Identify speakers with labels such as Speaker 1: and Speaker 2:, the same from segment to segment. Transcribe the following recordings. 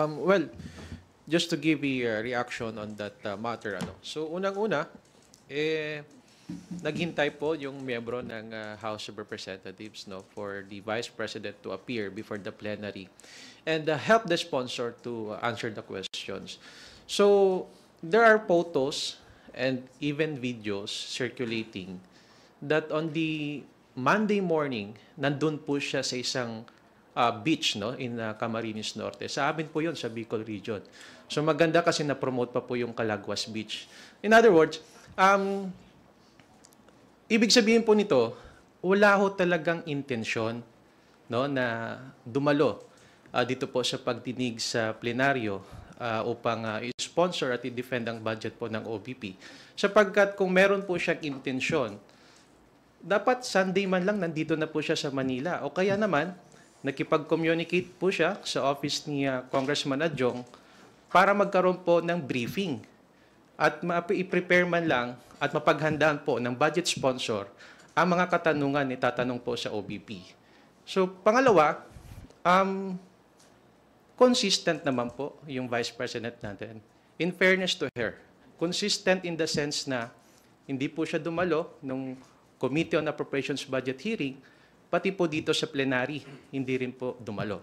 Speaker 1: Well, just to give a reaction on that matter, ano. So, unang-una, naghintay po yung miyembro ng House of Representatives, no, for the Vice President to appear before the plenary and help the sponsor to answer the questions. So, there are photos and even videos circulating that on the Monday morning, nandun po siya sa isang beach, no, in Camarines Norte. Sa amin po yun, sa Bicol region. So maganda kasi na-promote pa po yung Calaguas Beach. In other words, ibig sabihin po nito, wala ho talagang intensyon, no, na dumalo dito po sa pagdinig sa plenaryo upang i-sponsor at i-defend ang budget po ng OVP. Sapagkat kung meron po siyang intensyon, dapat Sunday man lang nandito na po siya sa Manila. O kaya naman, nakipag-communicate po siya sa office ni Congressman Adjong para magkaroon po ng briefing at i-prepare man lang at mapaghandaan po ng budget sponsor ang mga katanungan ni tatanong po sa OVP. So, pangalawa, consistent naman po yung Vice President natin. In fairness to her, consistent in the sense na hindi po siya dumalo nung Committee on Appropriations Budget hearing, pati po dito sa plenary, hindi rin po dumalo.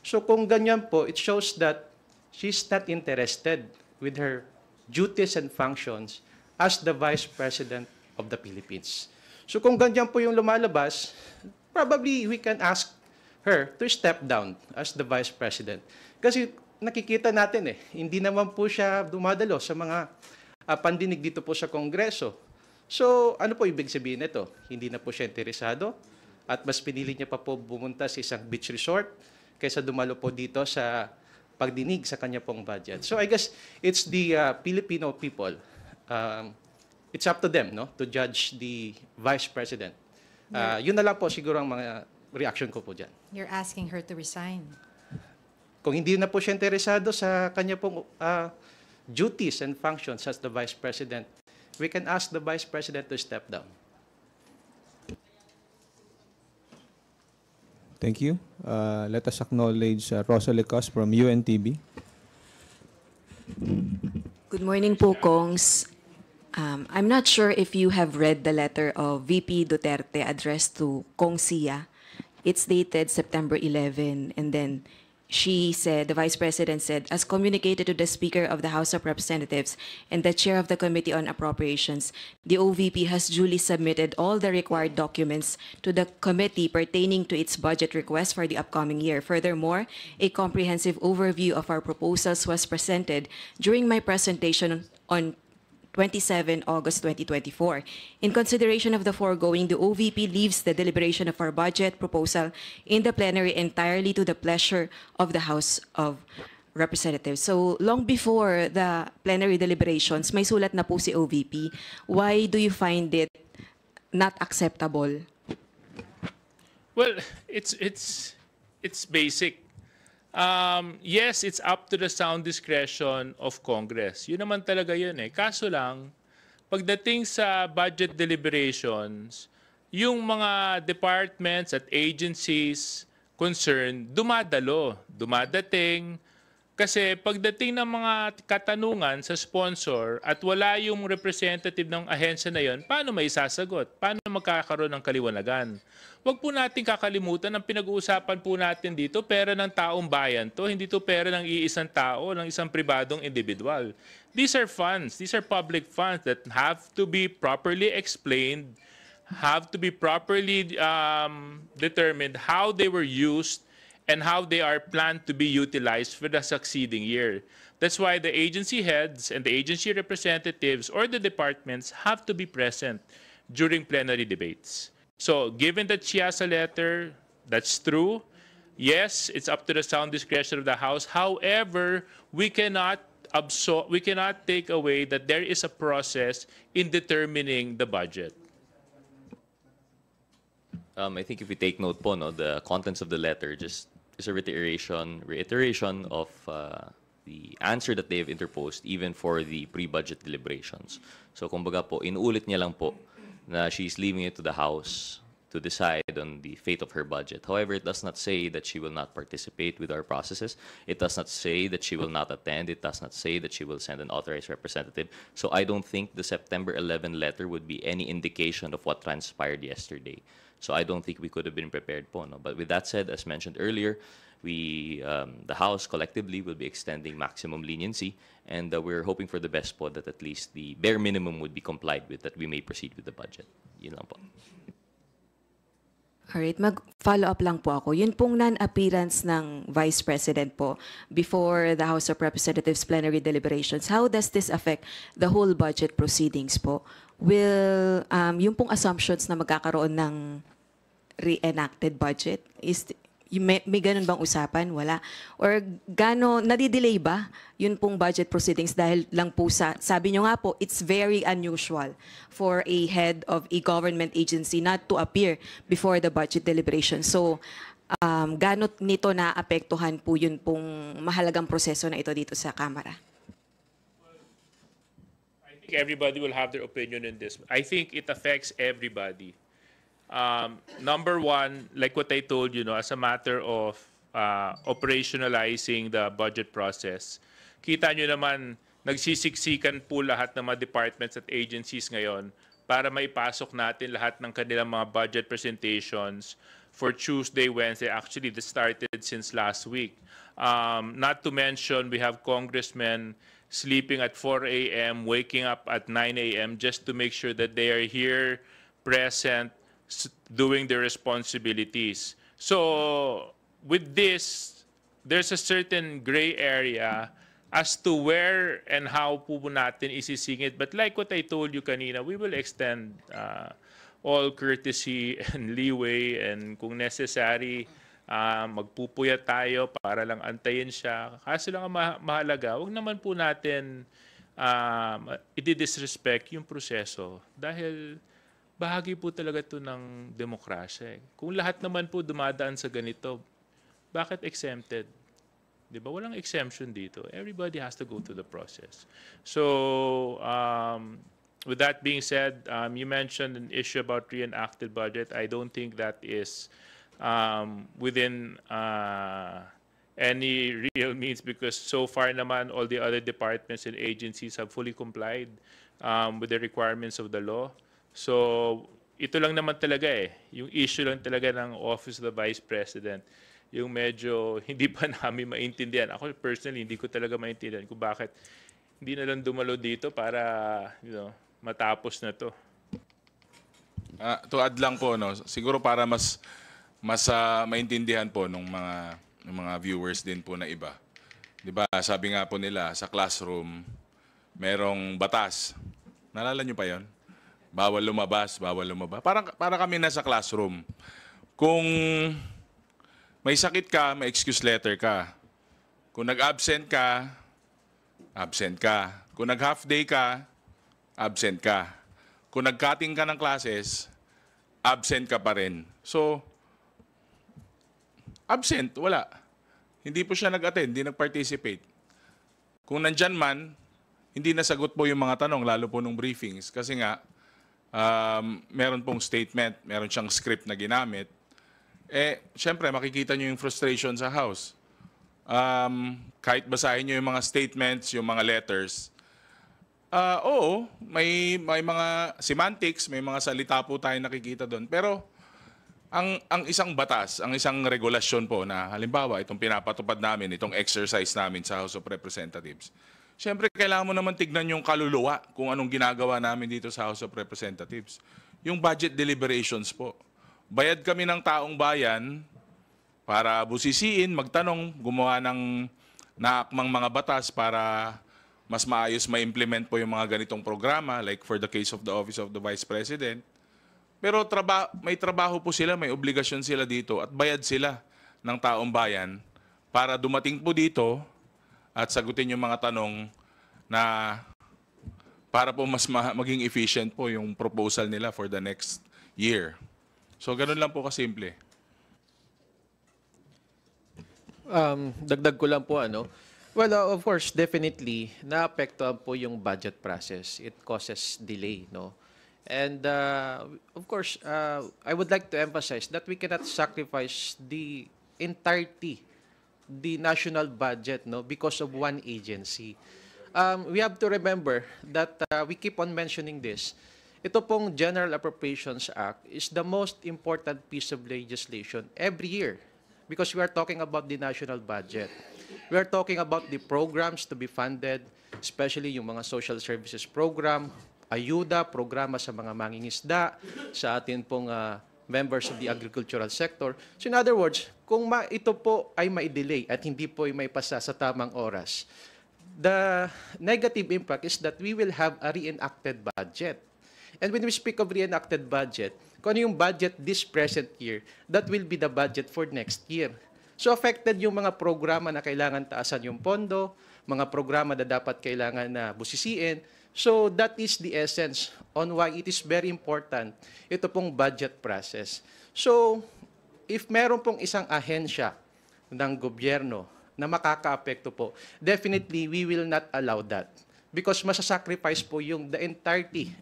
Speaker 1: So kung ganyan po, it shows that she's not interested with her duties and functions as the Vice President of the Philippines. So kung ganyan po yung lumalabas, probably we can ask her to step down as the Vice President. Kasi nakikita natin hindi naman po siya dumadalo sa mga pandinig dito po sa Kongreso. So ano po ibig sabihin nito? Hindi na po siya interesado at mas pinili niya pa po bumunta sa isang beach resort kaysa dumalo po dito sa pagdinig sa kanya pong budget. So I guess it's the Filipino people. It's up to them, no, to judge the Vice President. Yun na lang po siguro ang mga reaction ko po dyan.
Speaker 2: You're asking her to resign.
Speaker 1: Kung hindi na po siya interesado sa kanya pong duties and functions as the Vice President, we can ask the Vice President to step down.
Speaker 3: Thank you. Let us acknowledge Rosalie Cos from UNTV.
Speaker 4: Good morning po, Kongs. I'm not sure if you have read the letter of VP Duterte addressed to Kong Sia. It's dated September 11, and then she said, the Vice President said, as communicated to the Speaker of the House of Representatives and the Chair of the Committee on Appropriations, the OVP has duly submitted all the required documents to the committee pertaining to its budget request for the upcoming year. Furthermore, a comprehensive overview of our proposals was presented during my presentation on 27 August 2024. In consideration of the foregoing, the OVP leaves the deliberation of our budget proposal in the plenary entirely to the pleasure of the House of Representatives. So long before the plenary deliberations, may sulat na po si OVP. Why do you find it not acceptable?
Speaker 5: Well, it's basic. Yes, it's up to the sound discretion of Congress. Yun naman talaga yun Kaso lang, pagdating sa budget deliberations, yung mga departments at agencies concerned, dumadating. Kasi pagdating ng mga katanungan sa sponsor at wala yung representative ng ahensya na yon, paano may sasagot? Paano magkakaroon ng kaliwanagan? Huwag po natin kakalimutan ang pinag-uusapan po natin dito, pera ng taong bayan to, hindi to pera ng iisang tao, ng isang pribadong individual. These are funds, these are public funds that have to be properly explained, have to be properly determined how they were used and how they are planned to be utilized for the succeeding year. That's why the agency heads and the agency representatives or the departments have to be present during plenary debates. So, given that she has a letter, that's true. Yes, it's up to the sound discretion of the House. However, we cannot take away that there is a process in determining the budget.
Speaker 6: I think if we take note po, the contents of the letter just is a reiteration of the answer that they have interposed even for the pre-budget deliberations. So kumbaga po, inuulit niya lang po na she's leaving it to the House to decide on the fate of her budget. However, it does not say that she will not participate with our processes. It does not say that she will not attend. It does not say that she will send an authorized representative. So I don't think the September 11 letter would be any indication of what transpired yesterday. So I don't think we could have been prepared po. No? But with that said, as mentioned earlier, we, the House collectively will be extending maximum leniency, and we're hoping for the best po that at least the bare minimum would be complied with, that we may proceed with the budget. Yun lang po.
Speaker 4: Alright, mag-follow up lang po ako. Yun pong non-appearance ng Vice President po before the House of Representatives plenary deliberations, how does this affect the whole budget proceedings po? Will, yung pong assumptions na magkakaroon ng re-enacted budget, may ganun bang usapan? Wala. Or nadidelay ba yun pong budget proceedings dahil lang po sabi nyo nga po, it's very unusual for a head of a government agency not to appear before the budget deliberation. So, gaano nito naapektuhan po yun pong mahalagang proseso na ito dito sa Kamara?
Speaker 5: I think everybody will have their opinion in this. I think it affects everybody. Number one, like what I told you, as a matter of operationalizing the budget process, kita nyo naman, nagsisiksikan po lahat ng mga departments at agencies ngayon para maipasok natin lahat ng kanilang mga budget presentations for Tuesday, Wednesday. Actually, this started since last week. Not to mention, we have congressmen sleeping at 4 a.m., waking up at 9 a.m. just to make sure that they are here, present, doing their responsibilities. So with this, there's a certain gray area as to where and how po natin isisingit. But like what I told you kanina, we will extend all courtesy and leeway, and kung necessary, magpupuyat tayo para lang antayin siya. Kaso lang ang mahalaga, wag naman po natin i-disrespect yung proseso dahil bahagi po talaga ito ng demokrasya. Kung lahat naman po dumadaan sa ganito, bakit exempted? Di ba? Walang exemption dito. Everybody has to go through the process. So, with that being said, you mentioned an issue about reenacted budget. I don't think that is within any real means, because so far naman all the other departments and agencies have fully complied with the requirements of the law. So, ito lang naman talaga yung issue lang talaga ng Office of the Vice President, yung medyo hindi pa namin maintindihan. Ako personally, hindi ko talaga maintindihan kung bakit hindi na lang dumalo dito para, matapos na to.
Speaker 7: To add lang po, siguro para mas maintindihan po ng mga viewers din po na iba. 'Di ba? Sabi nga po nila sa classroom, merong batas. Naalala niyo pa 'yon? Bawal lumabas, bawal lumabas. Para kami nasa classroom. Kung may sakit ka, may excuse letter ka. Kung nag-absent ka, absent ka. Kung nag-half day ka, absent ka. Kung nag-cutting ka ng classes, absent ka pa rin. So, absent, wala. Hindi po siya nag-attend, hindi nag-participate. Kung nandyan man, hindi nasagot po yung mga tanong, lalo po nung briefings. Kasi nga, meron pong statement, meron siyang script na ginamit. Siyempre, makikita nyo yung frustration sa House. Kahit basahin nyo yung mga statements, yung mga letters, oo, may mga semantics, may mga salita po tayo nakikita doon. Pero, ang isang batas, ang isang regulasyon po na, halimbawa, itong pinapatupad namin, itong exercise namin sa House of Representatives, siyempre, kailangan mo naman tignan yung kaluluwa kung anong ginagawa namin dito sa House of Representatives. Yung budget deliberations po. Bayad kami ng taong bayan para busisiin, magtanong, gumawa ng naakmang mga batas para mas maayos ma-implement po yung mga ganitong programa, like for the case of the Office of the Vice President. Pero may trabaho po sila, may obligasyon sila dito at bayad sila ng taong bayan para dumating po dito at sagutin yung mga tanong na para po mas maging efficient po yung proposal nila for the next year. So, ganun lang po kasimple.
Speaker 1: Dagdag ko lang po, well, of course, definitely, naapektuhan po yung budget process. It causes delay, And of course, I would like to emphasize that we cannot sacrifice the entirety, the national budget, no, because of one agency. We have to remember that we keep on mentioning this. Ito pong General Appropriations Act is the most important piece of legislation every year because we are talking about the national budget. We are talking about the programs to be funded, especially yung mga social services program, ayuda, programa sa mga mangingisda, sa atin pong members of the agricultural sector. So in other words, kung ito po ay mai-delay at hindi po ay maipasa sa tamang oras, the negative impact is that we will have a reenacted budget. And when we speak of reenacted budget, kung ano yung budget this present year, that will be the budget for next year. So affected yung mga programa na kailangan taasan yung pondo, mga programa na dapat kailangan na busisiin. So that is the essence on why it is very important ito pong budget process. So if meron pong isang ahensya ng gobyerno na makaka-apekto po, definitely we will not allow that because masasacrifice po yung the entirety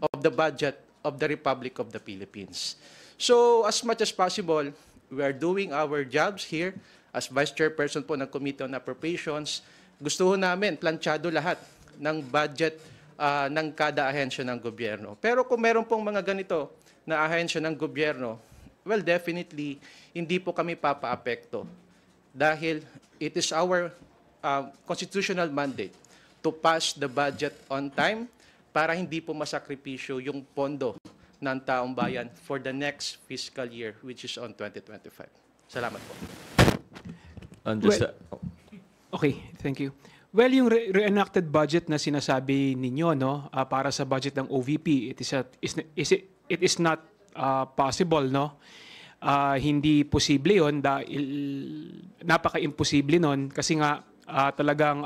Speaker 1: of the budget of the Republic of the Philippines. So as much as possible, we are doing our jobs here as Vice Chairperson po ng Committee on Appropriations. Gusto namin planchado lahat ng budget ng kada ahensya ng gobyerno. Pero kung meron pong mga ganito na ahensya ng gobyerno, well, definitely, hindi po kami papaapekto. Dahil it is our constitutional mandate to pass the budget on time para hindi po masakripisyo yung pondo ng taong bayan for the next fiscal year, which is on 2025. Salamat po.
Speaker 8: Okay, thank you. Well, yung reenacted budget na sinasabi ninyo, no, para sa budget ng OVP, it is not possible, no? Hindi posible yon dahil napaka-imposible nun kasi nga talagang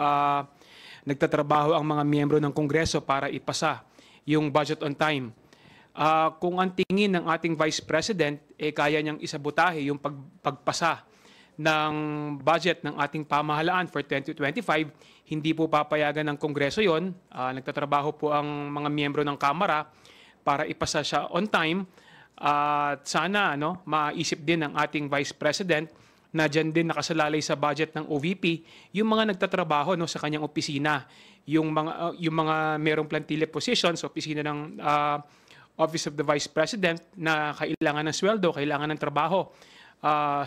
Speaker 8: nagtatrabaho ang mga miyembro ng Kongreso para ipasa yung budget on time. Kung ang tingin ng ating Vice President, kaya niyang isabotahe yung pagpasa ng budget ng ating pamahalaan for 2025, hindi po papayagan ng Kongreso yon. Nagtatrabaho po ang mga miyembro ng Kamara para ipasa siya on time. At sana maisip din ng ating Vice President na dyan din nakasalalay sa budget ng OVP yung mga nagtatrabaho sa kanyang opisina, yung mga merong plantilla positions, opisina ng Office of the Vice President na kailangan ng sweldo, kailangan ng trabaho.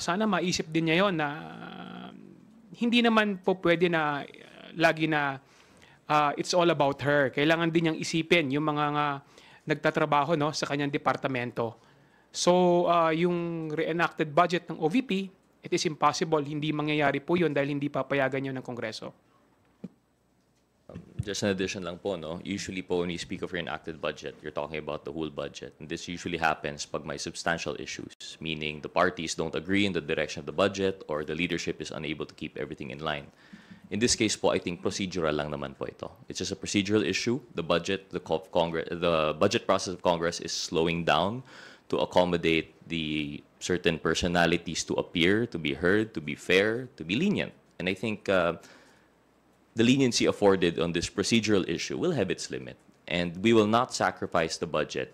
Speaker 8: Sana maisip din niya yon na hindi naman po pwede na lagi na it's all about her. Kailangan din niyang isipin yung mga nagtatrabaho sa kanyang departamento. So yung reenacted budget ng OVP, it is impossible. Hindi mangyayari po yun dahil hindi papayagan yun ng Kongreso.
Speaker 6: Just an addition lang po, no? Usually po when you speak of reenacted budget, you're talking about the whole budget. And this usually happens pag may substantial issues, meaning the parties don't agree in the direction of the budget or the leadership is unable to keep everything in line. In this case po, I think procedural lang naman po ito. It's just a procedural issue. The budget process of Congress is slowing down to accommodate the certain personalities to appear, to be heard, to be fair, to be lenient. And I think the leniency afforded on this procedural issue will have its limit. And we will not sacrifice the budget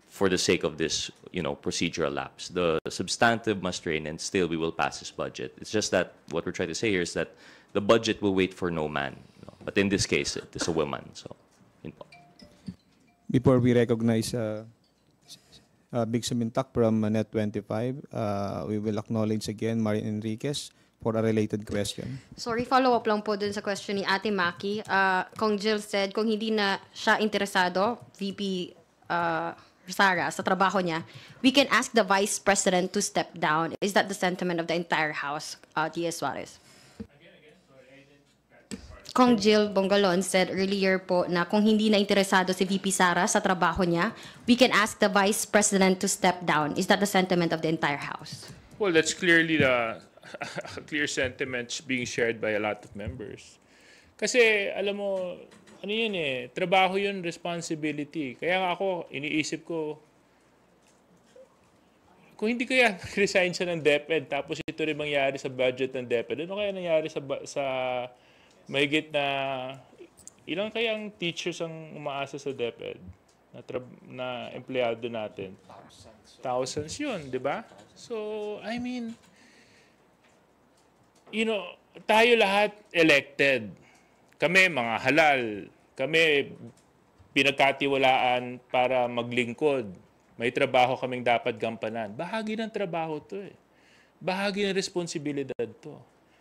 Speaker 6: for the sake of this, procedural lapse. The substantive must reign, and still we will pass this budget. It's just that what we're trying to say here is that the budget will wait for no man. But in this case, it is a woman. So, yun po.
Speaker 3: Before we recognize Big Sumintak from Net25, we will acknowledge again Marian Enriquez for a related question.
Speaker 9: Sorry, follow-up lang po dun sa question ni Ate Maki. Kung Jill said, kung hindi na siya interesado, VP Sara, sa trabaho niya, we can ask the Vice President to step down. Is that the sentiment of the entire House, T.S. Suarez? Kung Jill Bongalon said earlier po na kung hindi na interesado si VP Sara sa trabaho niya, we can ask the Vice President to step down. Is that the sentiment of the entire House?
Speaker 5: Well, that's clearly the clear sentiments being shared by a lot of members. Kasi, alam mo, ano yun trabaho yun, responsibility. Kaya nga ako, iniisip ko, kung hindi kaya resign siya ng DepEd, tapos ito rin mangyari sa budget ng DepEd, ano kaya nangyari sa mahigit na, ilang kayang teachers ang umaasa sa DepEd? na empleyado natin. Thousands yun, di ba? So, I mean, tayo lahat elected. Kami mga halal. Kami pinagkatiwalaan para maglingkod. May trabaho kaming dapat gampanan. Bahagi ng trabaho to eh. Bahagi ng responsibilidad to.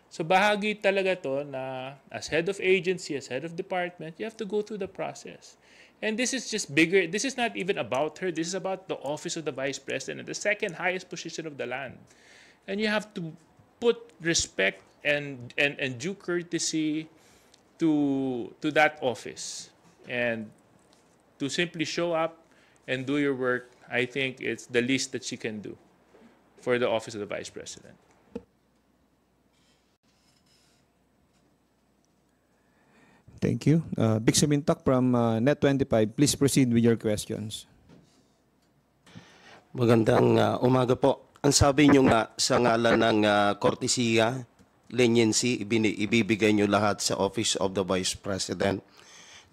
Speaker 5: So bahagi talaga to na as head of agency, as head of department, you have to go through the process. And this is just bigger. This is not even about her. This is about the office of the vice president, the second highest position of the land. And you have to put respect and due courtesy to that office. And to simply show up and do your work, I think it's the least that she can do for the office of the vice president.
Speaker 3: Thank you. Big Samintak from Net25, please proceed with your questions.
Speaker 10: Magandang umaga po. Ang sabi nyo nga sa ngalan ng kortesiya, leniency, ibibigay nyo lahat sa Office of the Vice President.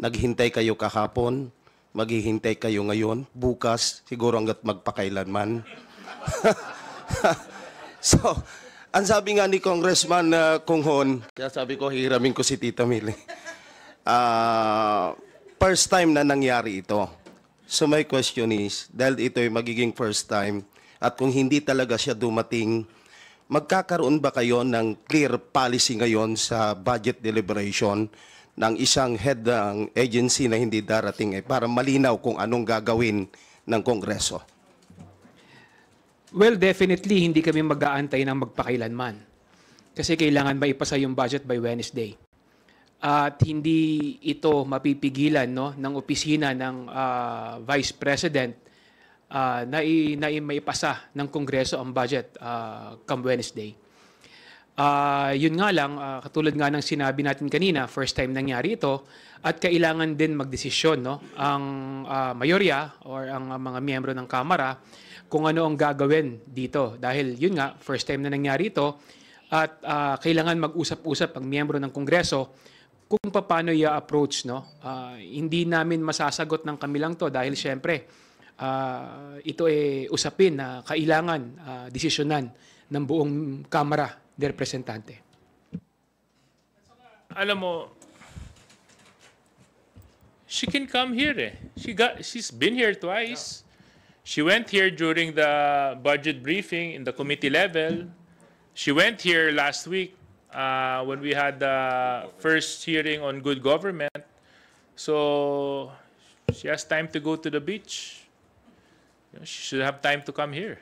Speaker 10: Naghintay kayo kahapon, maghihintay kayo ngayon, bukas, siguro hanggat magpakailanman. So, ang sabi nga ni Congressman Kunghon, kaya sabi ko, hiramin ko si Tita Mili. First time na nangyari ito. So my question is, dahil ito ay magiging first time, at kung hindi talaga siya dumating, magkakaroon ba kayo ng clear policy ngayon sa budget deliberation ng isang head ng agency na hindi darating para malinaw kung anong gagawin ng Kongreso?
Speaker 8: Well, definitely hindi kami mag-aantay ng magpakailanman. Kasi kailangan maipasa yung budget by Wednesday. At hindi ito mapipigilan ng opisina ng Vice President na maipasa ng Kongreso ang budget come Wednesday. Yun nga lang, katulad nga ng sinabi natin kanina, first time nangyari ito, at kailangan din magdesisyon ang mayorya or ang mga miyembro ng Kamara kung ano ang gagawin dito. Dahil yun nga, first time na nangyari ito, at kailangan mag-usap-usap ang miyembro ng Kongreso kung paano i-approach. Hindi namin masasagot ng kami lang to dahil syempre ito ay usapin na kailangan desisyonan ng buong Kamara de Representante.
Speaker 5: Alam mo, she can come here eh. She's been here twice. She went here during the budget briefing in the committee level. She went here last week when we had the first hearing on good government. So she has time to go to the beach. She should have time to come here.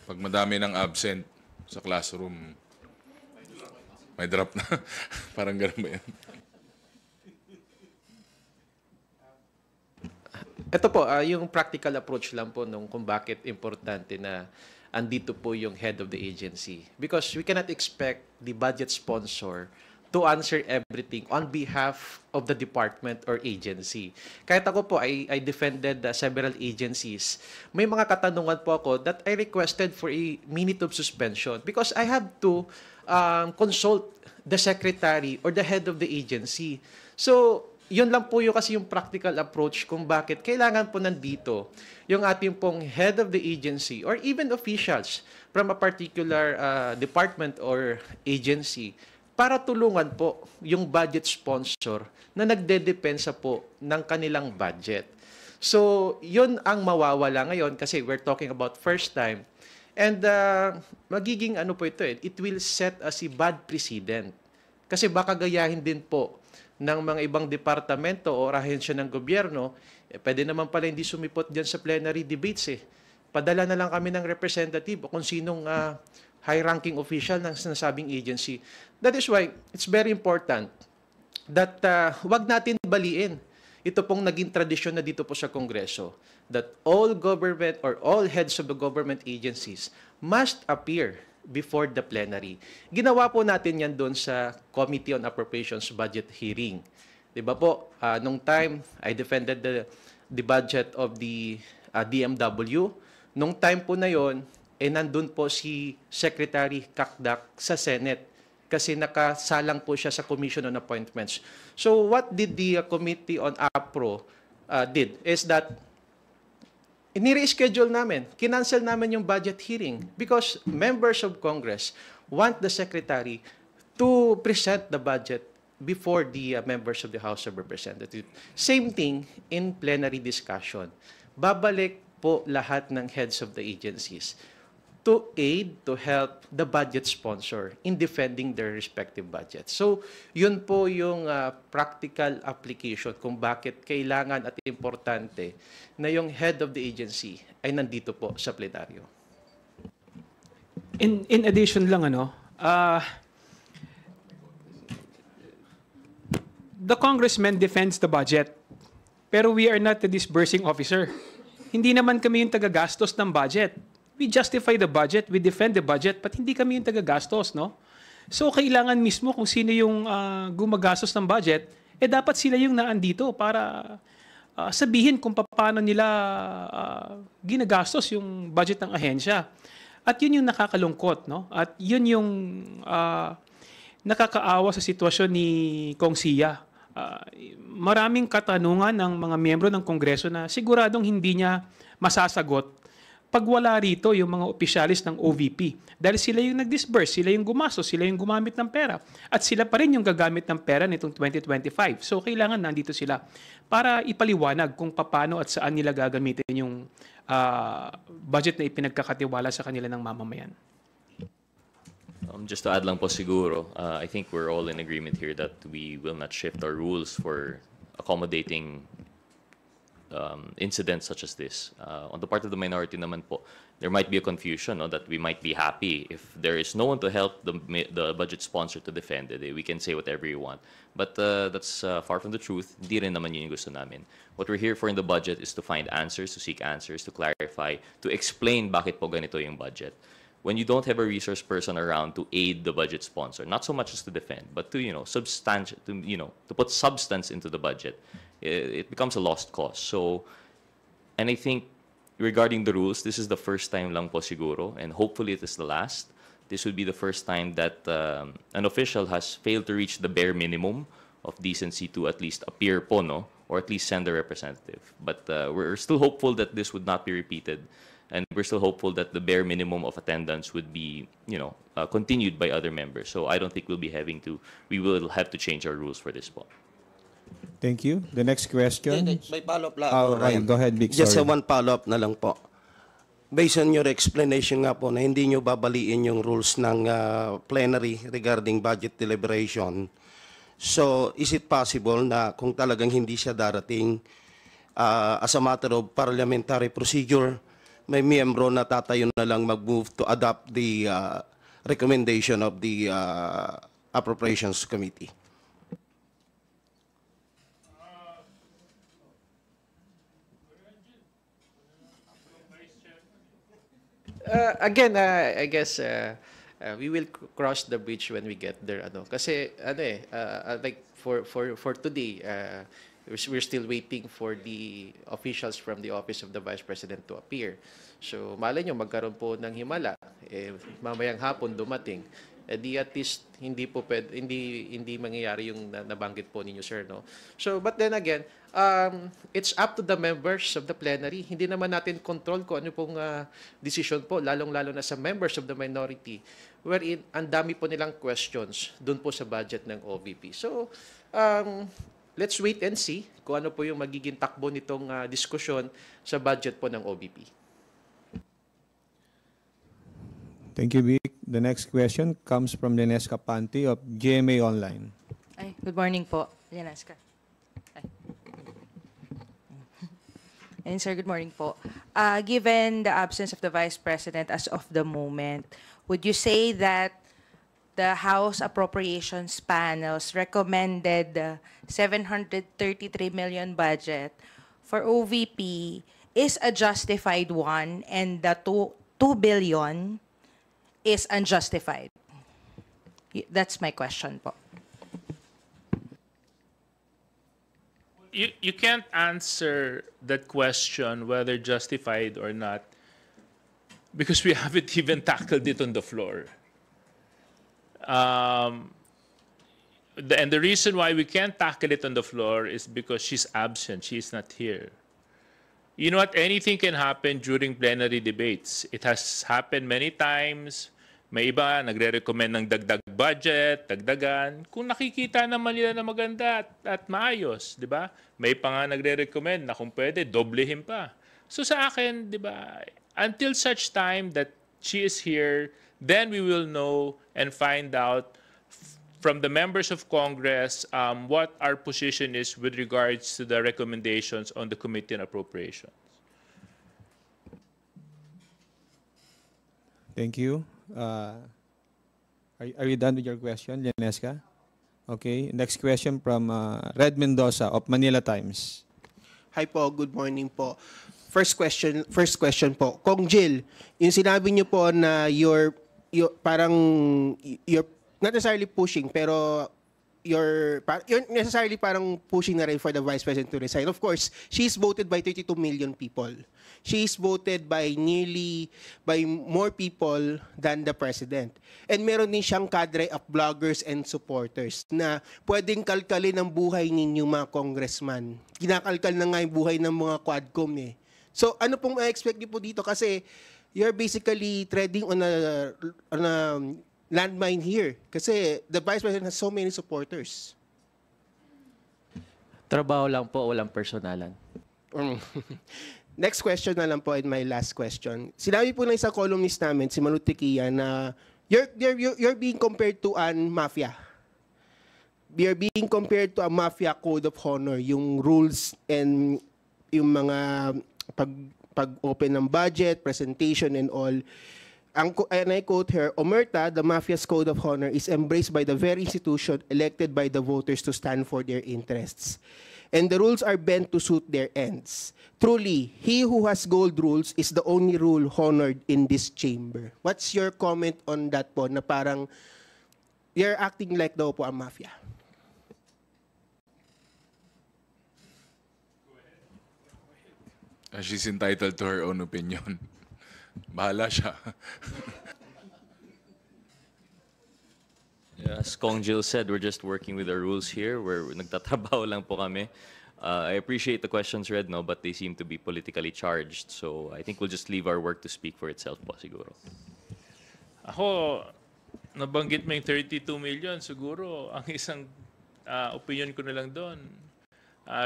Speaker 7: Pag madami ng absent sa classroom, may drop na. Parang ganun ba yan?
Speaker 1: Ito po, yung practical approach lang po nung kung bakit importante na andito po yung head of the agency. Because we cannot expect the budget sponsor to answer everything on behalf of the department or agency. Kahit ako po, I defended several agencies. May mga katanungan po ako that I requested for a minute of suspension because I have to consult the secretary or the head of the agency. So, yun lang po yung kasi yung practical approach kung bakit kailangan po nandito yung ating pong head of the agency or even officials from a particular department or agency para tulungan po yung budget sponsor na nagdedepensa po ng kanilang budget. So, yun ang mawawala ngayon kasi we're talking about first time. And magiging ano po ito it will set as a bad precedent. Kasi baka gayahin din po ng mga ibang departamento o ahensya ng gobyerno, pwede naman pala hindi sumipot dyan sa plenary debates eh. Padala na lang kami ng representative o kung sinong high-ranking official ng sinasabing agency. That is why it's very important that wag natin baliin ito pong naging tradisyon na dito po sa Kongreso that all government or all heads of the government agencies must appear before the plenary. Ginawa po natin yan doon sa Committee on Appropriations Budget Hearing. Diba po, nung time, I defended the budget of the DMW. Nung time po na yon, nandun po si Secretary Kakdak sa Senate. kasi nakasalang po siya sa Commission on Appointments. So what did the Committee on APRO did is that ini-reschedule namin, kinancel namin yung budget hearing because members of Congress want the Secretary to present the budget before the members of the House of Representatives. Same thing in plenary discussion. Babalik po lahat ng heads of the agencies to aid, to help the budget sponsor in defending their respective budgets. So, yun po yung practical application kung bakit kailangan at importante na yung head of the agency ay nandito po sa plenaryo.
Speaker 8: In addition lang, the congressman defends the budget, pero we are not the disbursing officer. Hindi naman kami yung tagagastos ng budget. We justify the budget, we defend the budget, but hindi kami yung tagagastos, no? So, kailangan mismo kung sino yung gumagastos ng budget, dapat sila yung naandito para sabihin kung paano nila ginagastos yung budget ng ahensya. At yun yung nakakalungkot, no? At yun yung nakakaawa sa sitwasyon ni Kong Sia. Maraming katanungan ng mga miyembro ng Kongreso na siguradong hindi niya masasagot pag wala rito yung mga opisyalis ng OVP. Dahil sila yung nag-disburse, sila yung gumastos, sila yung gumamit ng pera. At sila pa rin yung gagamit ng pera nitong 2025. So, kailangan nandito sila para ipaliwanag kung paano at saan nila gagamitin yung budget na ipinagkakatiwala sa kanila ng mamamayan.
Speaker 6: Just to add lang po siguro, I think we're all in agreement here that we will not shift our rules for accommodating incidents such as this. On the part of the minority naman po, there might be a confusion that we might be happy if there is no one to help the budget sponsor to defend it. We can say whatever you want. But that's far from the truth. Hindi rin naman yun yung gusto namin. What we're here for in the budget is to find answers, to seek answers, to clarify, to explain bakit po ganito yung budget. When you don't have a resource person around to aid the budget sponsor, not so much as to defend, but to to put substance into the budget, it becomes a lost cause. So, and I think regarding the rules, this is the first time lang po siguro, and hopefully it is the last. This would be the first time that an official has failed to reach the bare minimum of decency to at least appear po, no? Or at least send a representative. But we're still hopeful that this would not be repeated. And we're still hopeful that the bare minimum of attendance would be, continued by other members. So I don't think we will have to change our rules for this po.
Speaker 3: Thank you. The next question.
Speaker 10: May follow-up lang.
Speaker 3: Ryan, go ahead, Vic.
Speaker 10: Just
Speaker 3: Sorry.
Speaker 10: one follow-up na lang po. Based on your explanation nga po na hindi nyo babaliin yung rules ng plenary regarding budget deliberation. So, is it possible na kung talagang hindi siya darating as a matter of parliamentary procedure, may miyembro na tatayo na lang mag-move to adopt the recommendation of the Appropriations Committee?
Speaker 1: Again, I guess we will cross the bridge when we get there. Kasi like for today, we're still waiting for the officials from the Office of the Vice President to appear. So malay nyo, magkaroon po ng himala. Mamayang hapon dumating. Di at least hindi mangyayari yung nabanggit po ninyo, sir, no? So, but then again, it's up to the members of the plenary. Hindi naman natin control kung ano pong decision po, lalong-lalo na sa members of the minority, wherein ang dami po nilang questions dun po sa budget ng OVP. So, let's wait and see kung ano po yung magiging takbo nitong diskusyon sa budget po ng OVP.
Speaker 3: Thank you, Vic. The next question comes from Lenesca Panti of GMA Online.
Speaker 11: Ay, good morning po, Lenesca. And sir, good morning po. Given the absence of the Vice President as of the moment, would you say that the House Appropriations Panel's recommended 733 million budget for OVP is a justified one and the 2 billion is unjustified? That's my question po.
Speaker 5: You can't answer that question whether justified or not because we haven't even tackled it on the floor. And the reason why we can't tackle it on the floor is because she's absent. She's not here. You know what? Anything can happen during plenary debates. It has happened many times. May iba nagre-recommend ng dagdag budget, dagdagan. Kung nakikita naman nila na maganda at maayos, di ba? May pa nga nagre-recommend na kung pwede, doblehin pa. So sa akin, di ba, until such time that she is here, then we will know and find out from the members of Congress what our position is with regards to the recommendations on the Committee on Appropriations.
Speaker 3: Thank you. Are you done with your question, Janesca? Okay. Next question from Red Mendoza of Manila Times.
Speaker 12: Hi po, good morning po. First question po. Kong Jill, yung sinabi niyo po na you're not necessarily pushing, pero you're necessarily parang pushing na rin for the Vice President to resign. Of course, she's voted by 32 million people. She's voted by more people than the President. And meron din siyang cadre of bloggers and supporters na pwedeng kalkalin ang buhay ninyong mga congressman. Kinakalkal na nga yung buhay ng mga quadcom eh. So ano pong ma-expect niyo po dito? Kasi you're basically treading on a landmine here. Kasi the Vice President has so many supporters.
Speaker 13: Trabaho lang po, walang personalan.
Speaker 12: Next question na lang po and my last question. Sinabi po ng isang columnist namin, si Manu Tequia, na you're being compared to an mafia. You're being compared to a mafia code of honor. Yung rules and yung mga pag-open ng budget, presentation and all. And I quote her, Omerta, the mafia's code of honor is embraced by the very institution elected by the voters to stand for their interests. And the rules are bent to suit their ends. Truly, he who has gold rules is the only rule honored in this chamber. What's your comment on that po, na parang you're acting like daw po a mafia?
Speaker 7: She's entitled to her own opinion. Bahala siya.
Speaker 6: As Kong Jill said, we're just working with the rules here. We're nagtatrabaho lang po kami. I appreciate the questions, Red, no, but they seem to be politically charged. So I think we'll just leave our work to speak for itself po siguro.
Speaker 5: Ako, nabanggit mo yung 32 million, siguro ang isang opinion ko na lang doon.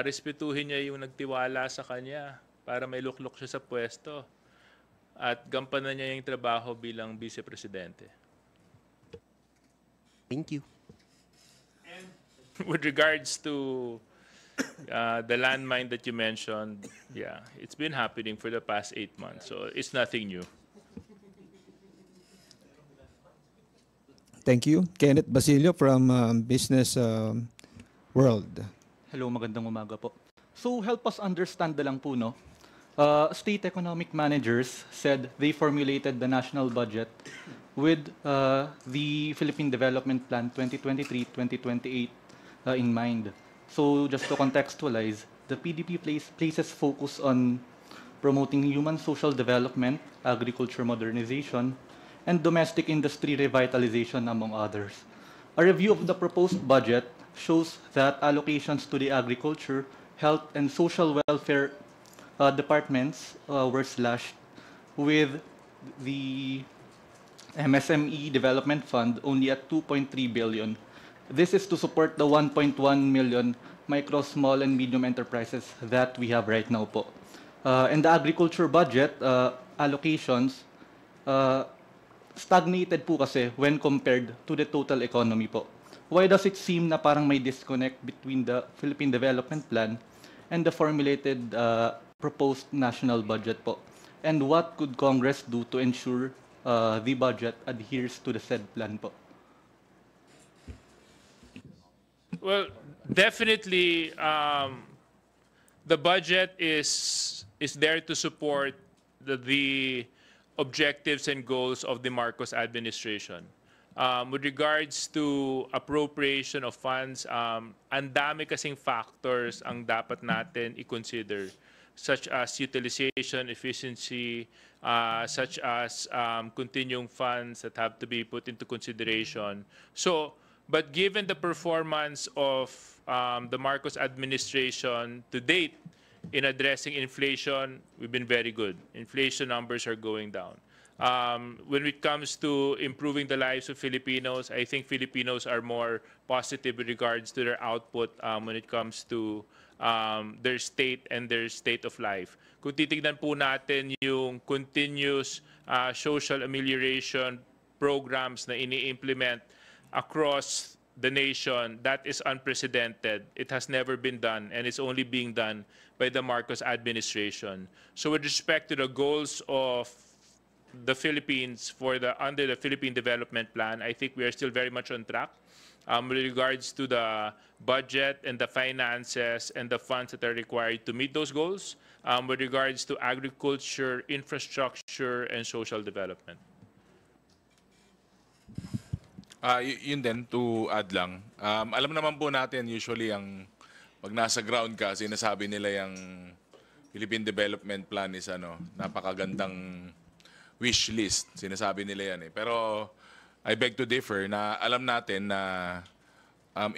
Speaker 5: Respetuhin niya yung nagtiwala sa kanya para may luklok siya sa pwesto. At gampanan niya yung trabaho bilang vice-presidente.
Speaker 12: Thank you.
Speaker 5: And with regards to the landmine that you mentioned, yeah, it's been happening for the past 8 months, so it's nothing new.
Speaker 3: Thank you. Kenneth Basilio from Business World.
Speaker 14: Hello, magandang umaga po. So help us understand na lang po, no? State economic managers said they formulated the national budget with the Philippine Development Plan 2023-2028 in mind. So just to contextualize, the PDP places focus on promoting human social development, agriculture modernization, and domestic industry revitalization, among others. A review of the proposed budget shows that allocations to the agriculture, health, and social welfare departments were slashed, with the MSME Development Fund only at 2.3 billion. This is to support the 1.1 million micro, small, and medium enterprises that we have right now po. And the agriculture budget allocations stagnated po kasi when compared to the total economy po. Why does it seem na parang may disconnect between the Philippine Development Plan and the formulated proposed national budget po? And what could Congress do to ensure the budget adheres to the said plan po?
Speaker 5: Well, definitely, the budget is there to support the objectives and goals of the Marcos administration. With regards to appropriation of funds, ang dami kasing factors ang dapat natin i-consider, such as utilization, efficiency, such as continuing funds that have to be put into consideration. So, but given the performance of the Marcos administration to date in addressing inflation, we've been very good. Inflation numbers are going down. When it comes to improving the lives of Filipinos, I think Filipinos are more positive with regards to their output when it comes to their state and their state of life. Kung titignan po natin yung continuous social amelioration programs na ini-implement across the nation, that is unprecedented. It has never been done, and it's only being done by the Marcos administration. So with respect to the goals of the Philippines under the Philippine Development Plan, I think we are still very much on track with regards to the budget and the finances and the funds that are required to meet those goals with regards to agriculture, infrastructure, and social development.
Speaker 7: Yun din, to add lang. Alam naman po natin, usually, pag nasa ground ka, sinasabi nila yung Philippine Development Plan is napakagandang wish list. Sinasabi nila yan eh. Pero I beg to differ na alam natin na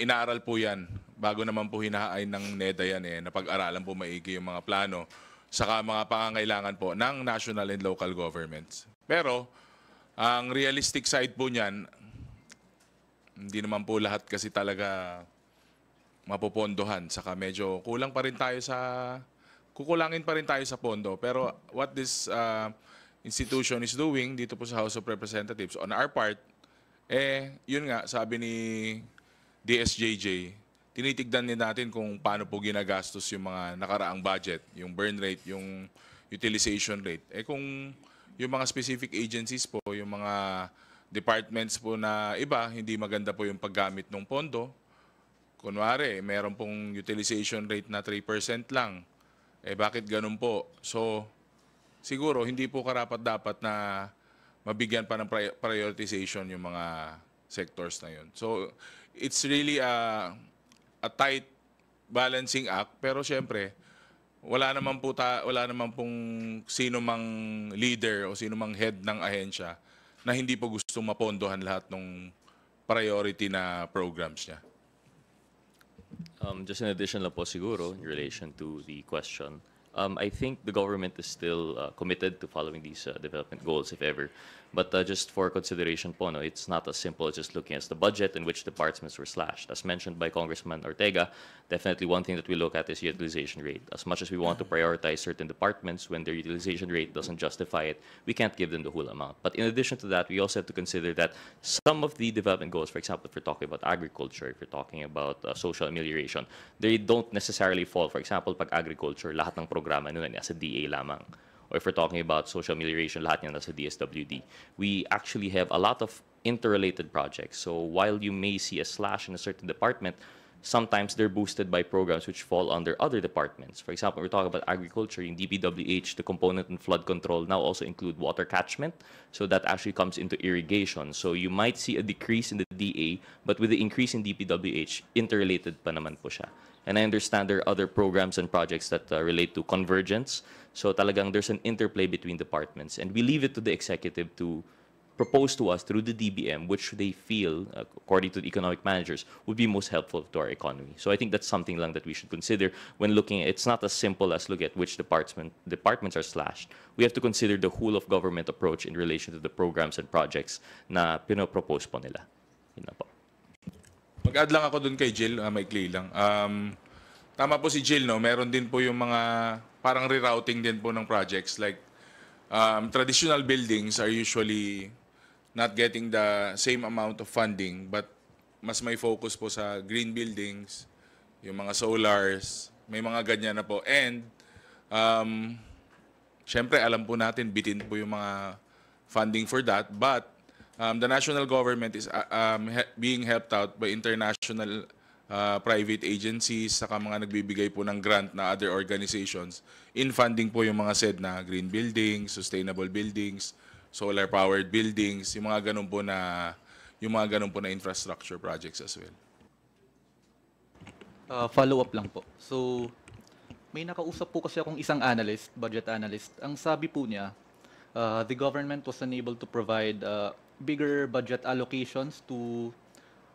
Speaker 7: inaaral po yan bago naman po hinahain ng NEDA yan eh, na pag-aralan po maigi yung mga plano saka mga pangangailangan po ng national and local governments. Pero ang realistic side po niyan, hindi naman po lahat kasi talaga mapopondohan. Saka medyo kukulangin pa rin tayo sa pondo. Pero what this institution is doing dito po sa House of Representatives, on our part, yun nga, sabi ni DSJJ, tinitignan din natin kung paano po ginagastos yung mga nakaraang budget, yung burn rate, yung utilization rate. Kung yung mga specific agencies po, yung mga departments po na iba, hindi maganda po yung paggamit ng pondo. Kunwari, meron pong utilization rate na 3% lang. Bakit ganun po? So, siguro, hindi po karapat-dapat na mabigyan pa ng prioritization yung mga sectors na yun. So, it's really a tight balancing act. Pero syempre, wala naman pong sino mang leader o sino mang head ng ahensya na hindi po gustong mapondohan lahat ng priority na programs niya.
Speaker 6: Just in addition lang po siguro in relation to the question, I think the government is still committed to following these development goals, if ever. But just for consideration po, it's not as simple as just looking at the budget in which departments were slashed. As mentioned by Congressman Ortega, definitely one thing that we look at is utilization rate. As much as we want to prioritize certain departments, when their utilization rate doesn't justify it, we can't give them the whole amount. But in addition to that, we also have to consider that some of the development goals, for example, if we're talking about agriculture, if we're talking about social amelioration, they don't necessarily fall. For example, pag agriculture, lahat ng programa nun nasa DA lamang. Or if we're talking about social amelioration, lahat yan nasa DSWD. We actually have a lot of interrelated projects. So while you may see a slash in a certain department, sometimes they're boosted by programs which fall under other departments. For example, we're talking about agriculture, in DPWH, the component in flood control now also include water catchment. So that actually comes into irrigation. So you might see a decrease in the DA, but with the increase in DPWH, interrelated pa naman po siya. And I understand there are other programs and projects that relate to convergence. So talagang there's an interplay between departments. And we leave it to the executive to propose to us through the DBM, which they feel, according to the economic managers, would be most helpful to our economy. So I think that's something lang that we should consider when looking at, it's not as simple as look at which departments are slashed. We have to consider the whole of government approach in relation to the programs and projects na pinopropose po nila. Yun na po.
Speaker 7: Mag-add lang ako dun kay Jill, maikli lang. Tama po si Jill, no? Meron din po yung mga parang rerouting din po ng projects. Like, traditional buildings are usually not getting the same amount of funding, but mas may focus po sa green buildings, yung mga solars, may mga ganyan na po. And, syempre, alam po natin, bitin po yung mga funding for that, but the national government is being helped out by international private agencies, saka mga nagbibigay po ng grant na other organizations in funding po yung mga said na green buildings, sustainable buildings, solar-powered buildings, yung mga ganun po na infrastructure projects as well.
Speaker 14: Follow-up lang po. So, may nakausap po kasi akong isang analyst, budget analyst. Ang sabi po niya, the government was unable to provide bigger budget allocations to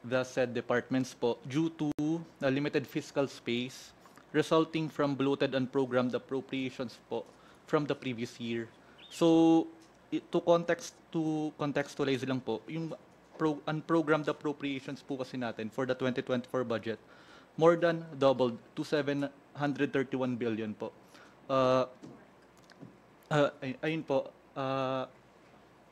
Speaker 14: the said departments po due to limited fiscal space resulting from bloated unprogrammed appropriations po from the previous year. So to contextualize lang po, yung unprogrammed appropriations po kasi natin for the 2024 budget more than doubled to 731 billion po. Ayun po,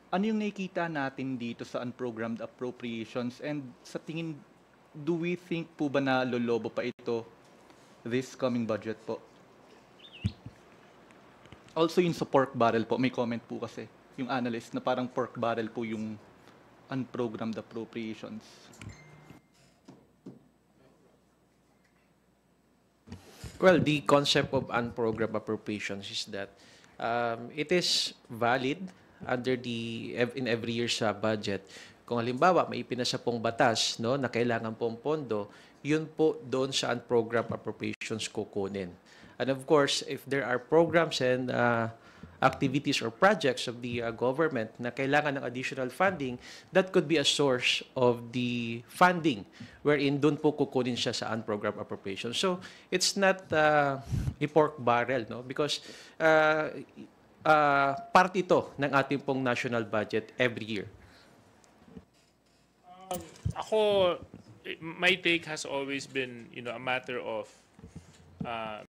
Speaker 14: ano yung nakikita natin dito sa unprogrammed appropriations, and sa tingin, do we think po ba na lolobo pa ito this coming budget po? Also yung sa pork barrel po, may comment po kasi yung analyst na parang pork barrel po yung unprogrammed appropriations.
Speaker 1: Well, the concept of unprogrammed appropriations is that it is valid under in every year's budget. Kung halimbawa may ipinasa pong batas, no, na kailangan pong pondo, yun po doon sa unprogrammed appropriations kukunin. And of course, if there are programs and activities or projects of the government na kailangan ng additional funding, that could be a source of the funding wherein doon po kukunin siya sa unprogrammed appropriations. So it's not a pork barrel, no, because part ito ng ating pong national budget every year.
Speaker 5: My take has always been, a matter of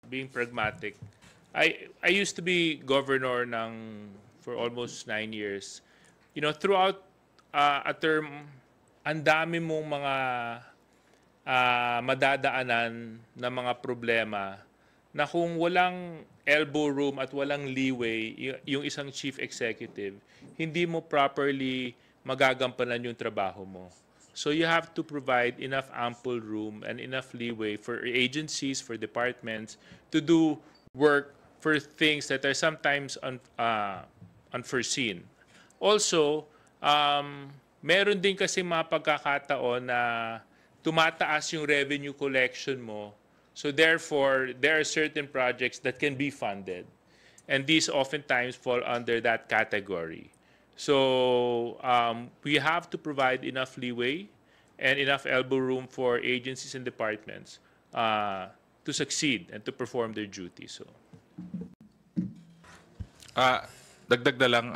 Speaker 5: being pragmatic. I used to be governor for almost 9 years. Throughout a term, ang dami mong mga madadaanan na mga problema na kung walang elbow room at walang leeway yung isang chief executive, hindi mo properly magagampanan yung trabaho mo. So you have to provide enough ample room and enough leeway for agencies, for departments to do work for things that are sometimes unforeseen. Also, meron din kasi mga pagkakataon na tumataas yung revenue collection mo. So therefore, there are certain projects that can be funded. And these oftentimes fall under that category. So we have to provide enough leeway and enough elbow room for agencies and departments to succeed and to perform their duty. So.
Speaker 7: Dagdag na lang,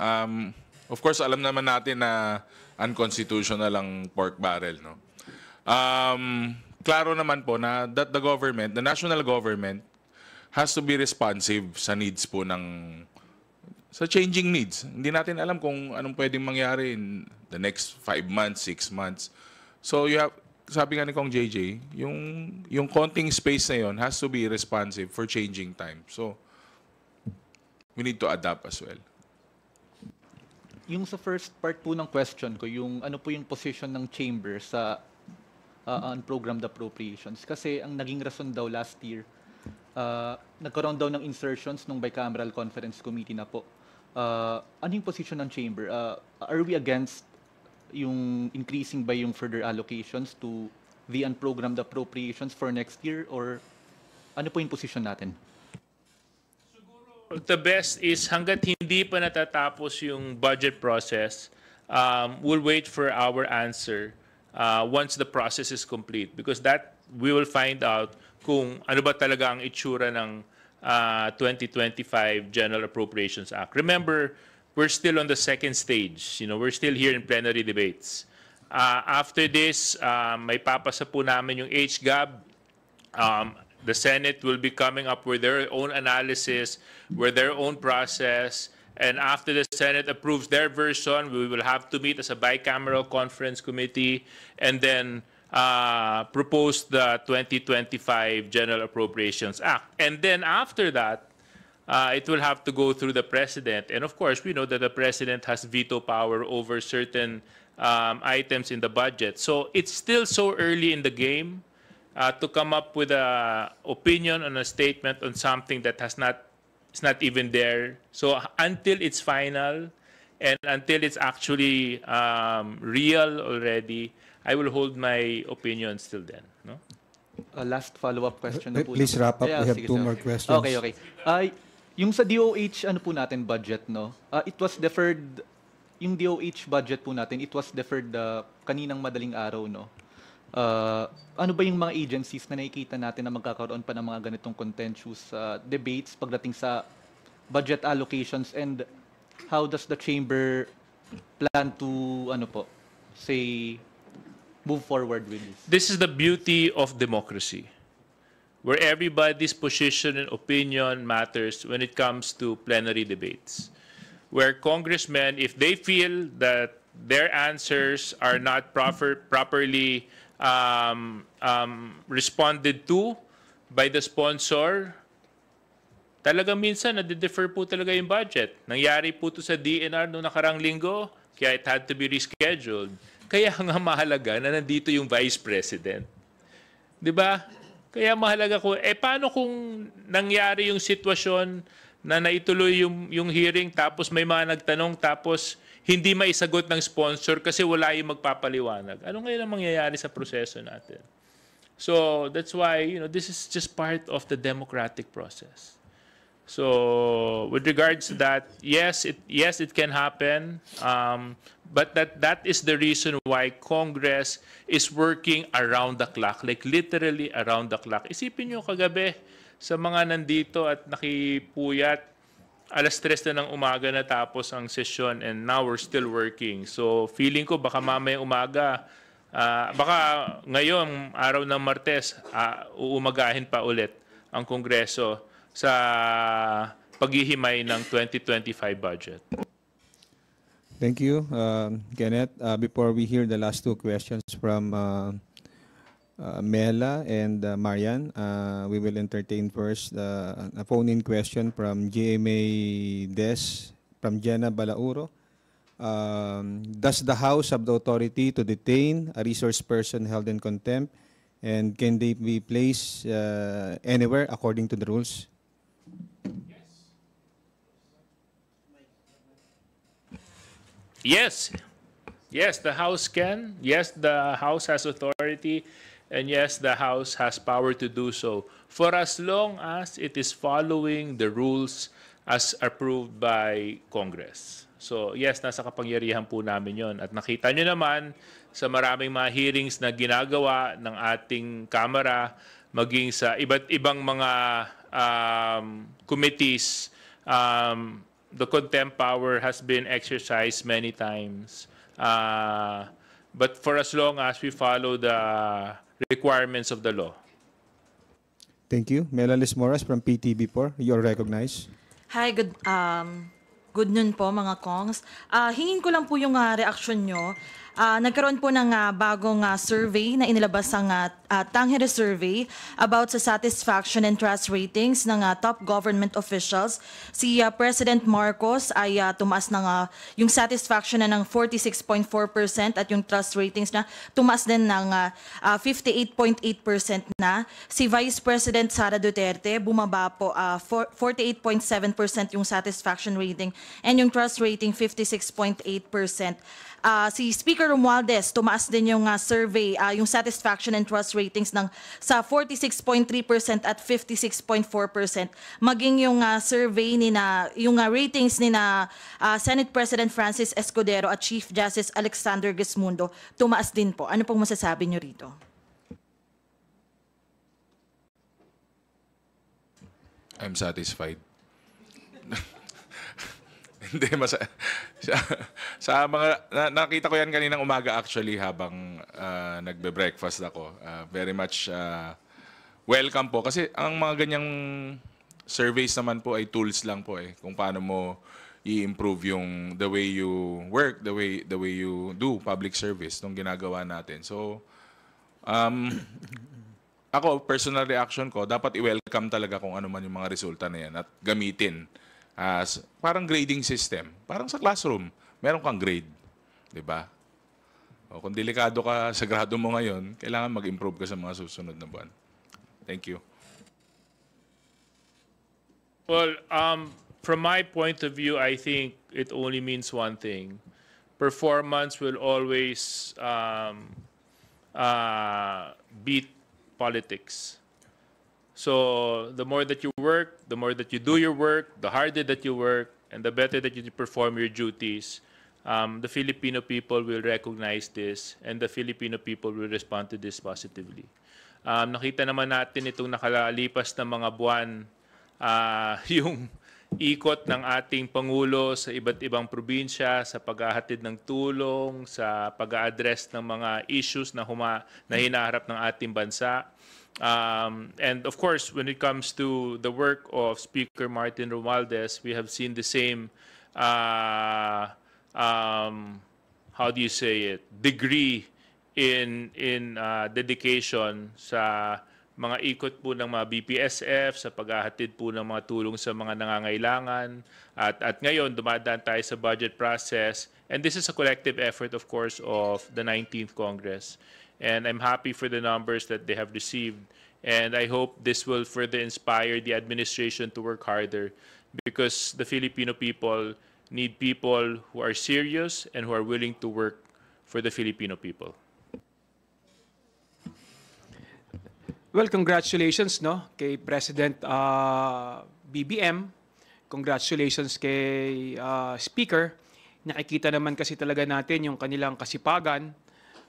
Speaker 7: of course, alam naman natin na unconstitutional ang pork barrel, no? Klaro naman po na that the national government has to be responsive sa needs po sa changing needs. Hindi natin alam kung anong pwedeng mangyari in the next 5 months, 6 months. So sabi nga ni Kong JJ, yung konting space na yon has to be responsive for changing time. So we need to adapt as well.
Speaker 14: Yung sa first part po ng question ko, yung ano po yung position ng chamber sa unprogrammed appropriations. Kasi ang naging rason daw last year, nagkaroon daw ng insertions ng bicameral conference committee na po. Ano yung position ng chamber? Are we against yung increasing by yung further allocations to the unprogrammed appropriations for next year, or ano po yung position natin?
Speaker 5: The best is hanggat hindi pa natatapos yung budget process, we'll wait for our answer once the process is complete, because that we will find out kung ano ba talaga ang itsura ng 2025 General Appropriations Act. Remember, we're still on the second stage. We're still here in plenary debates. After this, may papasa po namin yung HGAB. The Senate will be coming up with their own analysis, with their own process. And after the Senate approves their version, we will have to meet as a bicameral conference committee and then propose the 2025 General Appropriations Act. And then after that, it will have to go through the President. And of course, we know that the President has veto power over certain items in the budget. So it's still so early in the game to come up with an opinion on a statement on something that it's not even there. So until it's final and until it's actually real already, I will hold my opinion still then. No?
Speaker 14: Last follow-up question.
Speaker 3: Please wrap up. We have two more questions.
Speaker 14: Okay. Yung sa DOH, ano po natin, budget, no? It was deferred, yung DOH budget po natin, it was deferred kaninang madaling araw, no? Ano ba yung mga agencies na nakikita natin na magkakaroon pa ng mga ganitong contentious debates pagdating sa budget allocations, and how does the chamber plan to, ano po, say, move forward with this?
Speaker 5: This is the beauty of democracy, where everybody's position and opinion matters when it comes to plenary debates. Where congressmen, if they feel that their answers are not properly responded to by the sponsor, talagang minsan nade-defer po talaga yung budget. Nangyari po ito sa DNR noong nakarang linggo, kaya it had to be rescheduled. Kaya nga mahalaga na nandito yung Vice President. Di ba? Kaya mahalaga ko, paano kung nangyari yung sitwasyon na naituloy yung hearing, tapos may mga nagtanong, tapos hindi maisagot ng sponsor kasi wala yung magpapaliwanag. Ano ngayon ang mangyayari sa proseso natin? So that's why, this is just part of the democratic process. So with regards to that, yes, it can happen, but that is the reason why Congress is working around the clock, like literally around the clock. Isipin nyo kagabi sa mga nandito at nakipuyat, 3:00 na ng umaga na tapos ang session, and now we're still working. So feeling ko baka mamayang umaga, baka ngayong araw ng Martes, uumagahin pa ulit ang Kongreso sa paghihimay ng 2025 budget.
Speaker 3: Thank you, Kenneth. Before we hear the last two questions from Mela and Marian, we will entertain first a phone-in question from GMA Des, from Jenna Balauro. Does the House have the authority to detain a resource person held in contempt, and can they be placed anywhere according to the rules?
Speaker 5: Yes. Yes, the House can. Yes, the House has authority. And yes, the House has power to do so, for as long as it is following the rules as approved by Congress. So yes, nasa kapangyarihan po namin yon. At nakita nyo naman sa maraming mga hearings na ginagawa ng ating Kamara, maging sa iba't ibang mga committees, the contempt power has been exercised many times. But for as long as we follow the requirements of the law.
Speaker 3: Thank you. Melalis Moras from PTV4. You're recognized.
Speaker 15: Hi, good noon po mga Kongs. Hingin ko lang po yung reaksyon nyo. Nagkaroon po ng bagong survey na inilabas ang Tangere Survey about sa satisfaction and trust ratings ng top government officials. Si President Marcos ay tumaas ng yung satisfaction na ng 46.4% at yung trust ratings na tumaas din ng 58.8% na. Si Vice President Sara Duterte bumaba po 48.7% yung satisfaction rating, and yung trust rating 56.8%. Si Speaker Romualdez, tumaas din yung survey, yung satisfaction and trust ratings ng sa 46.3% at 56.4%. Maging yung survey yung ratings ni Senate President Francis Escudero at Chief Justice Alexander Gesmundo, tumaas din po. Ano pong masasabi nyo rito?
Speaker 7: I'm satisfied. Hindi, sa mga, nakita ko yan kaninang umaga actually habang nagbe-breakfast ako. Very much welcome po. Kasi ang mga ganyang surveys naman po ay tools lang po kung paano mo i-improve yung the way you work, the way you do public service nung ginagawa natin. So, ako, personal reaction ko, dapat i-welcome talaga kung ano man yung mga resulta na yan at gamitin as parang grading system. Parang sa classroom, meron kang grade. Diba? O, kung delikado ka sa grado mo ngayon, kailangan mag-improve ka sa mga susunod na buwan. Thank you.
Speaker 5: Well, from my point of view, I think it only means one thing. Performance will always beat politics. So the more that you work, the more that you do your work, the harder that you work, and the better that you perform your duties, the Filipino people will recognize this, and the Filipino people will respond to this positively. Nakita naman natin itong nakalipas na mga buwan, yung ikot ng ating Pangulo sa iba't ibang probinsya sa paghahatid ng tulong, sa pag-a-address ng mga issues na hinaharap ng ating bansa. And of course, when it comes to the work of Speaker Martin Romualdez, we have seen the same, how do you say it, degree in dedication sa mga ikot po ng mga BPSF, sa paghahatid po ng mga tulong sa mga nangangailangan. At ngayon, dumadaan tayo sa budget process. And this is a collective effort, of course, of the 19th Congress. And I'm happy for the numbers that they have received. And I hope this will further inspire the administration to work harder, because the Filipino people need people who are serious and who are willing to work for the Filipino people.
Speaker 8: Well, congratulations kay President BBM. Congratulations kay Speaker. Nakikita naman kasi talaga natin yung kanilang kasipagan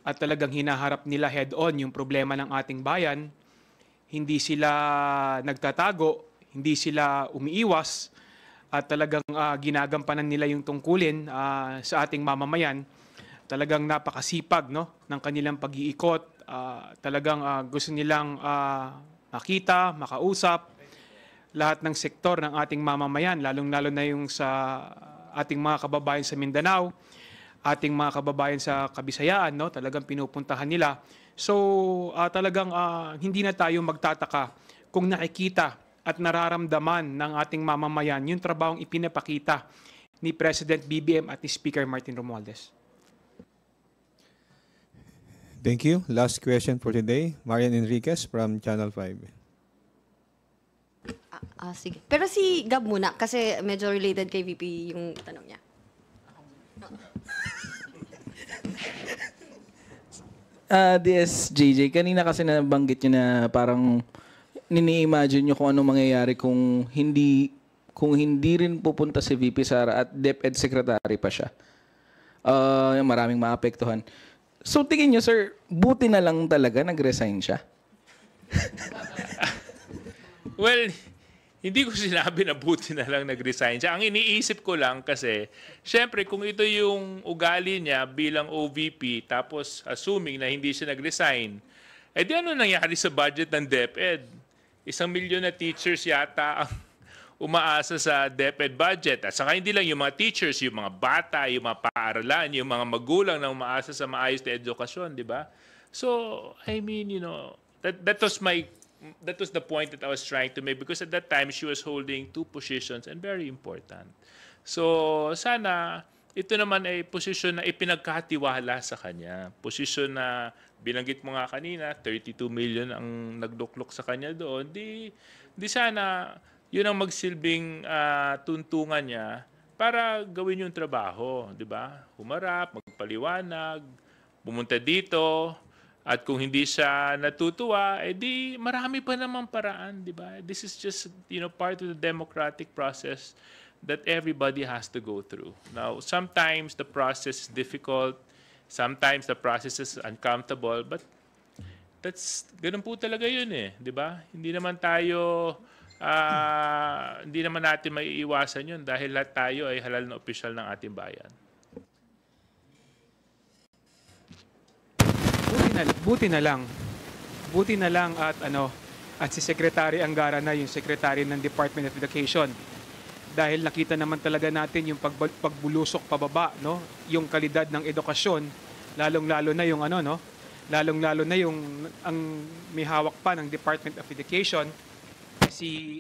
Speaker 8: at talagang hinaharap nila head-on yung problema ng ating bayan. Hindi sila nagtatago, hindi sila umiiwas, at talagang ginagampanan nila yung tungkulin sa ating mamamayan. Talagang napakasipag ng kanilang pag-iikot. Talagang gusto nilang makita, makausap lahat ng sektor ng ating mamamayan, lalong-lalo na yung sa ating mga kababayan sa Mindanao, ating mga kababayan sa Kabisayaan, talagang pinupuntahan nila. So talagang hindi na tayo magtataka kung nakikita at nararamdaman ng ating mamamayan yung trabahong ipinapakita ni President BBM at ni Speaker Martin Romualdez.
Speaker 3: Thank you. Last question for today, Marian Enriquez from Channel 5.
Speaker 9: Sige. Pero si Gab muna, kasi medyo related kay VP yung tanong niya.
Speaker 16: DSJJ, kanina kasi nabanggit nyo na parang nini-imagine nyo kung ano mangyayari kung hindi rin pupunta si VP Sara at DepEd Secretary pa siya. Maraming maapektuhan. So tingin nyo, sir, buti na lang talaga nag-resign siya?
Speaker 5: Well, hindi ko sinabi na buti na lang nag-resign siya. Ang iniisip ko lang kasi, syempre kung ito yung ugali niya bilang OVP, tapos assuming na hindi siya nag-resign, di ano nangyari sa budget ng DepEd? 1 milyon na teachers yata ang umaasa sa DepEd budget. At saka hindi lang yung mga teachers, yung mga bata, yung mga paaralan, yung mga magulang na umaasa sa maayos na edukasyon, di ba? So, I mean, that was the point that I was trying to make, because at that time she was holding 2 positions and very important. So, sana ito naman ay posisyon na ipinagkatiwala sa kanya. Posisyon na binanggit mo nga kanina, 32 million ang nagluklok sa kanya doon. Di sana yun ang magsilbing tuntungan niya para gawin yung trabaho, di ba? Humarap, magpaliwanag, pumunta dito, at kung hindi siya natutuwa, di marami pa namang paraan, di ba? This is just, part of the democratic process that everybody has to go through. Now, sometimes the process is difficult, sometimes the process is uncomfortable, but ganun po talaga yun di ba? Hindi naman natin maiiwasan yun dahil lahat tayo ay halal na opisyal ng ating bayan.
Speaker 8: Buti na lang at si Secretary Angara na yung Secretary ng Department of Education, dahil nakita naman talaga natin yung pagbulusok pababa, yung kalidad ng edukasyon, lalong-lalo na yung ang may hawak pa ng Department of Education, si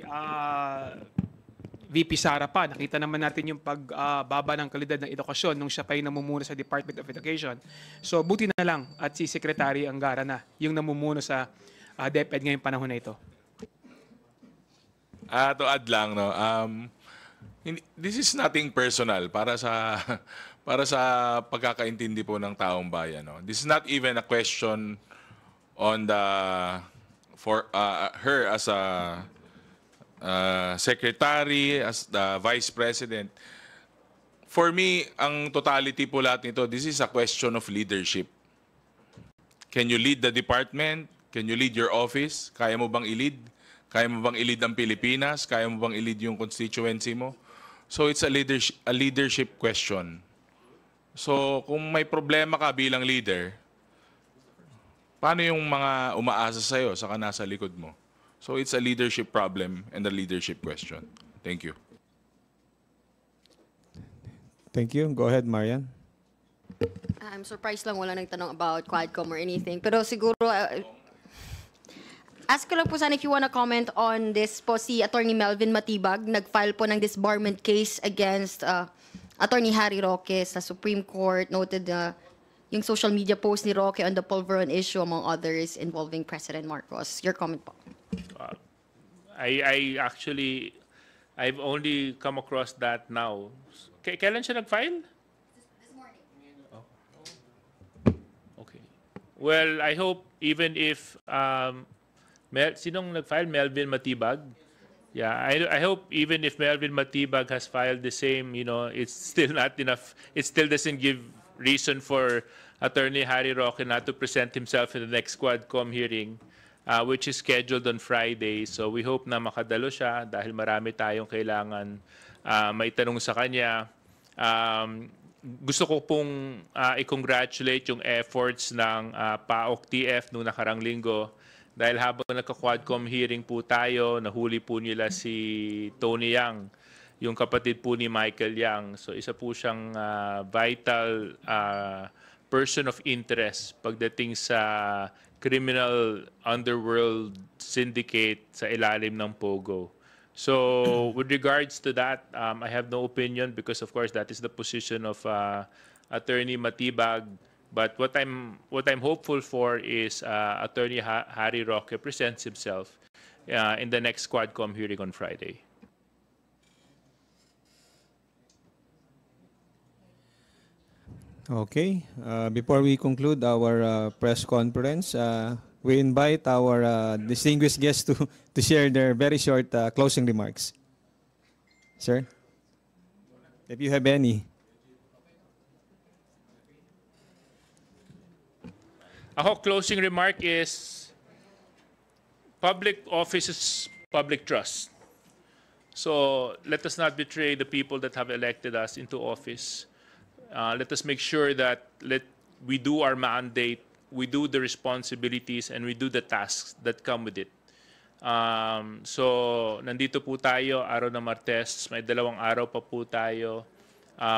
Speaker 8: VP Sara pa. Nakita naman natin yung pagbaba ng kalidad ng edukasyon nung siya pa yung namumuno sa Department of Education. So buti na lang at si Secretary Angara na yung namumuno sa DepEd ngayong panahon na ito.
Speaker 7: To add lang, this is nothing personal para sa pagkakaintindi po ng taong bayan. This is not even a question on for her as a secretary, as the vice president. For me, ang totality po lahat nito, this is a question of leadership. Can you lead the department? Can you lead your office? Kaya mo bang i-lead? Kaya mo bang i-lead ang Pilipinas? Kaya mo bang i-lead yung constituency mo? So it's a leadership question. So kung may problema ka bilang leader, paano yung mga umaasa sa'yo saka nasa likod mo? So it's a leadership problem and a leadership question. Thank you.
Speaker 3: Thank you. Go ahead, Marian.
Speaker 9: I'm surprised lang wala nagtanong about Quadcom or anything. Pero siguro, ask ko lang po sana if you wanna comment on this po si Attorney Melvin Matibag. Nag-file po ng disbarment case against Attorney Harry Roque sa Supreme Court. Noted yung social media post ni Roque on the Pulveron issue among others involving President Marcos. Your comment po.
Speaker 5: I've only come across that now. Kailan siya nag-file? Well, I hope even if sinong nag-file? Melvin Matibag? Yeah, I hope even if Melvin Matibag has filed the same, it's still not enough. It still doesn't give reason for Attorney Harry Roque not to present himself in the next Quadcom hearing, which is scheduled on Friday. So we hope na makadalo siya dahil marami tayong kailangan maitanong sa kanya. Gusto ko pong i-congratulate yung efforts ng PAOK TF noong nakarang linggo dahil habang nagka-Quadcom hearing po tayo, nahuli po nila si Tony Yang, yung kapatid po ni Michael Yang. So isa po siyang vital person of interest pagdating sa criminal underworld syndicate sa ilalim ng POGO. So with regards to that, I have no opinion because of course that is the position of Attorney Matibag. But what I'm hopeful for is Attorney Harry Roque presents himself in the next Quadcom hearing on Friday.
Speaker 3: Okay. Before we conclude our press conference, we invite our distinguished guests to share their very short closing remarks. Sir, if you have any.
Speaker 5: Our closing remark is public office is public trust. So let us not betray the people that have elected us into office. Let us make sure that we do our mandate, we do the responsibilities, and we do the tasks that come with it. So nandito po tayo, araw ng Martes, may 2 araw pa po tayo.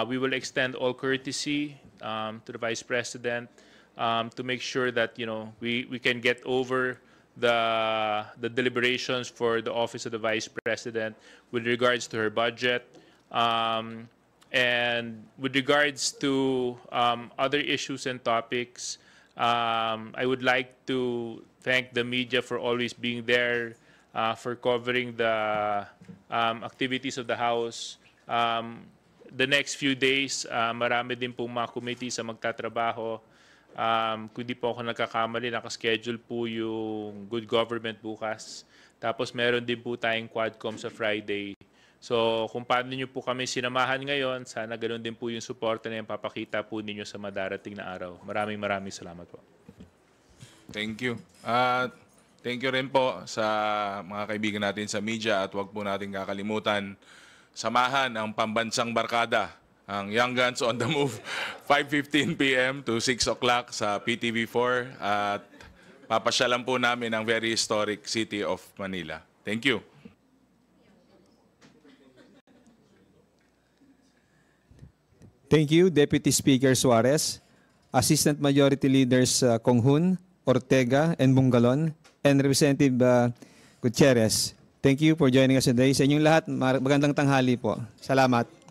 Speaker 5: We will extend all courtesy to the Vice President to make sure that we can get over the deliberations for the Office of the Vice President with regards to her budget. And with regards to other issues and topics, I would like to thank the media for always being there, for covering the activities of the House. The next few days, marami din pong mga committees ang magtatrabaho. Kung di po ako nagkakamali, nakaschedule po yung Good Government bukas. Tapos meron din po tayong Quadcom sa Friday. So kung paano niyo po kami sinamahan ngayon, sana ganoon din po yung suporta na yung papakita po ninyo sa madarating na araw. Maraming salamat po.
Speaker 7: Thank you. Thank you rin po sa mga kaibigan natin sa media at huwag po natin kakalimutan samahan ang pambansang barkada, ang Young Guns on the Move, 5:15 p.m. to 6 o'clock sa PTV4 at papasyalan po namin ang very historic city of Manila. Thank you.
Speaker 3: Thank you, Deputy Speaker Suarez, Assistant Majority Leaders Conghun, Ortega, and Bungalon, and Representative Gutierrez. Thank you for joining us today. Sa inyong lahat, magandang tanghali po. Salamat.